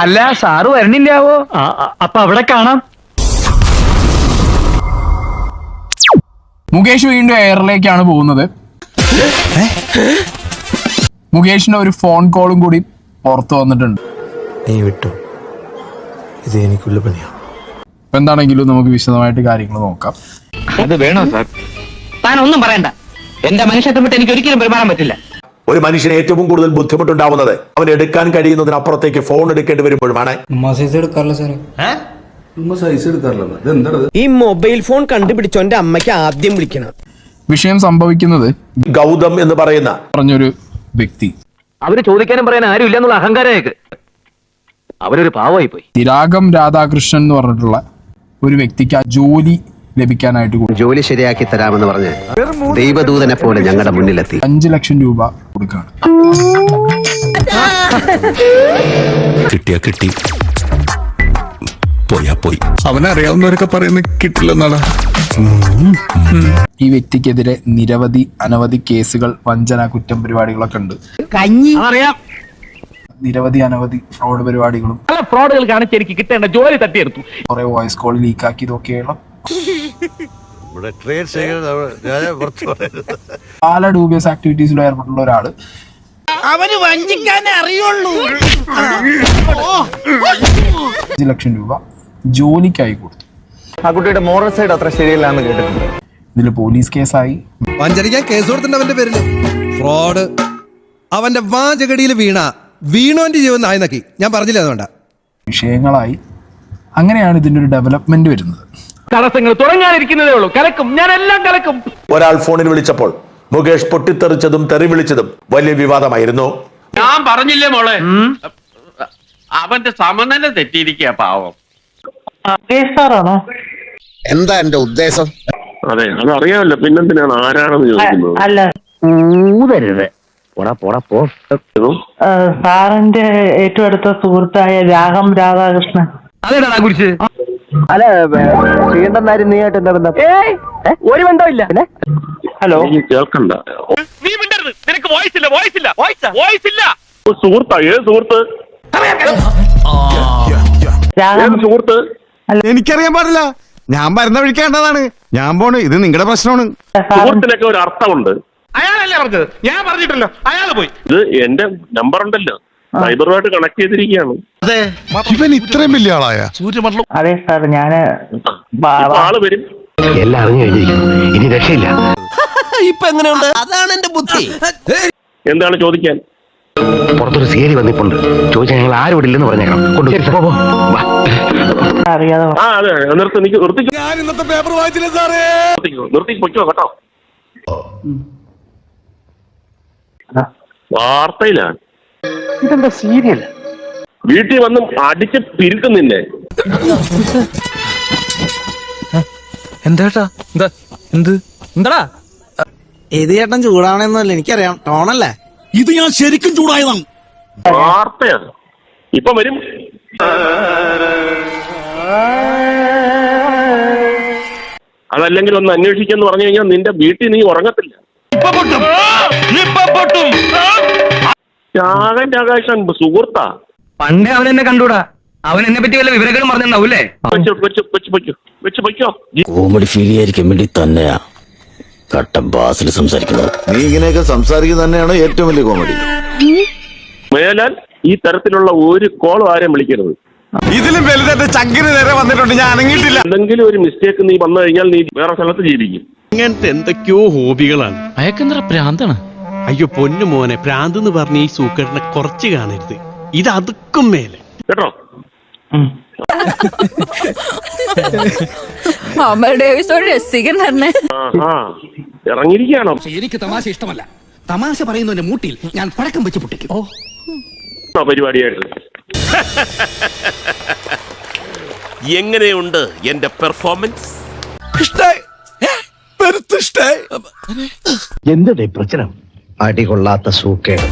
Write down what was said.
അല്ല സാറ് വരണില്ലാവോ? അപ്പൊ അവിടെ കാണാം. മുകേഷ് വീണ്ടും എയറിലേക്കാണ് പോകുന്നത്. മുകേഷിന് ഒരു ഫോൺ കോളും കൂടി പുറത്തു വന്നിട്ടുണ്ട്. നീ വിട്ടു, ഇത് എനിക്കുള്ള പണിയാണ്. എന്താണെങ്കിലും നമുക്ക് വിശദമായിട്ട് കാര്യങ്ങൾ നോക്കാം. അത് വേണോ സാർ? താൻ ഒന്നും പറയണ്ട. എന്റെ മനുഷ്യത്വം വിട്ട് എനിക്ക് ഒരിക്കലും പെരുമാറാൻ പറ്റില്ല. ഒരു മനുഷ്യന് ഏറ്റവും കൂടുതൽ ബുദ്ധിമുട്ടുണ്ടാവുന്നത് അവൻ എടുക്കാൻ കഴിയുന്നതിനപ്പുറത്തേക്ക് ഫോൺ എടുക്കേണ്ടി വരുമ്പോഴുമാണ്. ഈ മൊബൈൽ ഫോൺ കണ്ടുപിടിച്ചോന്റെ അമ്മയ്ക്ക് ആദ്യം വിളിക്കണം. വിഷയം സംഭവിക്കുന്നത് ഗൗതം എന്ന് പറയുന്ന പറഞ്ഞൊരു വ്യക്തി, അവര് ചോദിക്കാനും പറയാൻ ആരും ഇല്ലെന്നുള്ള അഹങ്കാരമേക്ക് അവരൊരു പാവമായി പോയി. തിരാഗം രാധാകൃഷ്ണൻ എന്ന് പറഞ്ഞിട്ടുള്ള ഒരു വ്യക്തിക്ക് ആ ജോലി ലഭിക്കാനായിട്ട് ജോലി ശരിയാക്കി തരാമെന്ന് പറഞ്ഞ് ദൈവദൂതനെ പോലെ ഞങ്ങളുടെ മുന്നിലെത്തി 5 ലക്ഷം രൂപ കൊടുക്കുകയാണ്. കിട്ടിയാ കിട്ടി, പോയാ പോയി. അവനറിയാവുന്നവരൊക്കെ പറയുന്നത് കിട്ടില്ലെന്നാണ്. ഈ വ്യക്തിക്കെതിരെ അനവധി കേസുകൾ, വഞ്ചന, കുറ്റം പരിപാടികളൊക്കെ ഉണ്ട്. അനവധി ഫ്രോഡ് പരിപാടികളും ഫ്രോഡുകൾ കാണിച്ച് എനിക്ക് കിട്ടേണ്ട ജോലി തട്ടിയെടുത്തു. കുറെ വോയിസ് കോൾ ലീക്കാക്കിയതൊക്കെയുള്ള പല ഡൂബിയസ് ആക്ടിവിറ്റീസിലും ഏർപ്പെട്ടുള്ള ഒരാള് അവന് വഞ്ചിക്കാനേ അറിയുള്ളൂ. 5 ലക്ഷം രൂപ ജോലിക്കായി കൊടുത്തു. ആ കുട്ടിയുടെ മോറൽ സൈഡ് അത്ര ശരിയല്ലാന്ന് കേട്ടിട്ടുണ്ട്. ഇതിൽ പോലീസ് കേസായി. വഞ്ചരിക്കാൻ കേസ് കൊടുത്തിട്ടുണ്ട് അവന്റെ പേരില്. ഫ്രോഡ് അവന്റെ വാചകടിയിൽ വീണോന്റെ ജീവൻ നായി നക്കി. ഞാൻ പറഞ്ഞില്ല, അതുകൊണ്ടാ വിഷയങ്ങളായി. അങ്ങനെയാണ് ഇതിന്റെ ഒരു ഡെവലപ്മെന്റ് വരുന്നത്. തടസ്സങ്ങൾ തുടങ്ങാനിരിക്കുന്നതേ ഉള്ളൂ. കലക്കും, ഞാൻ എല്ലാം കലക്കും. ഒരാൾ ഫോണിൽ വിളിച്ചപ്പോൾ മുകേഷ് പൊട്ടിത്തെറിച്ചതും തെറി വിളിച്ചതും വലിയ വിവാദമായിരുന്നു. ഞാൻ പറഞ്ഞില്ലേ മോളെ, അവന്റെ സമനില തെറ്റിയിരിക്കുക പാവം. എന്താ എന്റെ ഉദ്ദേശം? അതെ, അതറിയാമല്ലോ. പിന്നെന്തിനാണ് ആരാണെന്ന് ചോദിക്കുന്നത്? അല്ല ഊതരുത്. സാറിന്റെ ഏറ്റവും അടുത്ത സുഹൃത്തായ രാഗം രാധാകൃഷ്ണൻ. അതേടാ കുറിച്ച്. അല്ല, ശ്രീകണ്ഠനാരി നീയായിട്ട് എന്താ ബന്ധം? ഒരു ബന്ധമില്ല. ഹലോ, കേൾക്കണ്ട. നീ മിണ്ടരുത്. നിനക്ക് വോയിസ് ഇല്ല. സുഹൃത്താ? ഏത് സുഹൃത്ത്? സുഹൃത്ത് എനിക്കറിയാൻ പാടില്ല. ഞാൻ വരുന്ന വഴിക്കേണ്ടതാണ്. ഞാൻ പോണ്. ഇത് നിങ്ങളുടെ പ്രശ്നമാണ്. സുഹൃത്തിനൊക്കെ ഒരു അർത്ഥമുണ്ട്. അയാളല്ലേ പറഞ്ഞത്, ഞാൻ പറഞ്ഞിട്ടല്ലോ. അയാൾ പോയി. ഇത് എന്റെ നമ്പർ ഉണ്ടല്ലോ, സൈബറുമായിട്ട് കണക്ട് ചെയ്തിരിക്കുകയാണ്. ഇവൻ ഇത്രയും വലിയ ആളായ അതെ സാർ, ഞാന് ആള് വരും. എല്ലാം അറിഞ്ഞു കഴിഞ്ഞിരിക്കുന്നു, ഇനി രക്ഷയില്ല. ഇപ്പൊ എങ്ങനെയുണ്ട്? അതാണ് എന്റെ ബുദ്ധി. എന്താണ് ചോദിക്കാൻ? പുറത്തൊരു സീരി വന്നിട്ടുണ്ട്. ചോദിച്ചാൽ ഞങ്ങൾ ആരും ഇവിടെ ഇല്ലെന്ന് പറഞ്ഞേക്കണം. അറിയാതെ ആ അതെ, നിർത്തിക്കോ. ഞാൻ ഇന്നത്തെ പേപ്പർ വായിച്ചില്ല സാറേ. നിർത്തി പൊയ്ക്കോ കേട്ടോ. വാർത്തയിലാണ്. ഇതെന്താ സീരിയൽ? വീട്ടിൽ വന്ന് അടിച്ച് പിരിക്കും നിന്നെ. എന്താ എന്താടാ ഇത് ചേട്ടൻ ചൂടാവണമെന്നല്ല, എനിക്കറിയാം. ടോണല്ലേ ഇത്? ഞാൻ ശരിക്കും ചൂടായതാണ്. വാർത്തയാണ്. ഇപ്പൊ വരും. അതല്ലെങ്കിൽ ഒന്ന് അന്വേഷിക്കാന്ന് പറഞ്ഞു കഴിഞ്ഞാൽ നിന്റെ വീട്ടിൽ നീ ഉറങ്ങത്തില്ല. രാഘൻ സുഹൃത്താ. പണ്ടേ അവൻ എന്നെ കണ്ടൂടാ. അവൻ എന്നെ പറ്റി വല്ല വിവരങ്ങളും പറഞ്ഞിട്ടുണ്ടാവൂല്ലേ? കോമഡി ഫീൽ ചെയ്യാതിരിക്കാൻ വേണ്ടി തന്നെയാ കട്ട ബാസിൽ സംസാരിക്കുന്നത്. നീ ഇങ്ങനെയൊക്കെ സംസാരിക്കുന്നത് തന്നെയാണ് ഏറ്റവും വലിയ കോമഡി. മേലാൽ ഈ തരത്തിലുള്ള ഒരു കോളും ആരെയും വിളിക്കരുത്. ഇതിലും വലുതായിട്ട് ചങ്കിന് നേരെ വന്നിട്ടുണ്ട്. ഞാൻ അനങ്ങിയിട്ടില്ല. എന്തെങ്കിലും ഒരു മിസ്റ്റേക്ക് നീ വന്നു കഴിഞ്ഞാൽ നീ വേറെ സ്ഥലത്ത് ജീവിക്കും. ഇങ്ങനത്തെ എന്തൊക്കെയോ ഹോബികളാണ്. അയക്കെന്തറ പ്രാന്താണ്. അയ്യോ പൊന്നു മോനെ, പ്രാന്ത് എന്ന് പറഞ്ഞ ഈ സൂക്കറിനെ കുറച്ച് കാണരുത്. ഇത് അതുക്കും മേലെ കേട്ടോ. ഇറങ്ങിയിരിക്കുകയാണോ? എനിക്ക് തമാശ ഇഷ്ടമല്ല. തമാശ പറയുന്നതിന്റെ മൂട്ടിൽ ഞാൻ പഴക്കം വെച്ച് പൊട്ടിക്കും. പരിപാടിയായിട്ട് എങ്ങനെയുണ്ട് എന്റെ പെർഫോമൻസ്? എന്തുടെ പ്രശ്നം? അടികൊള്ളാത്ത സൂക്കേട്.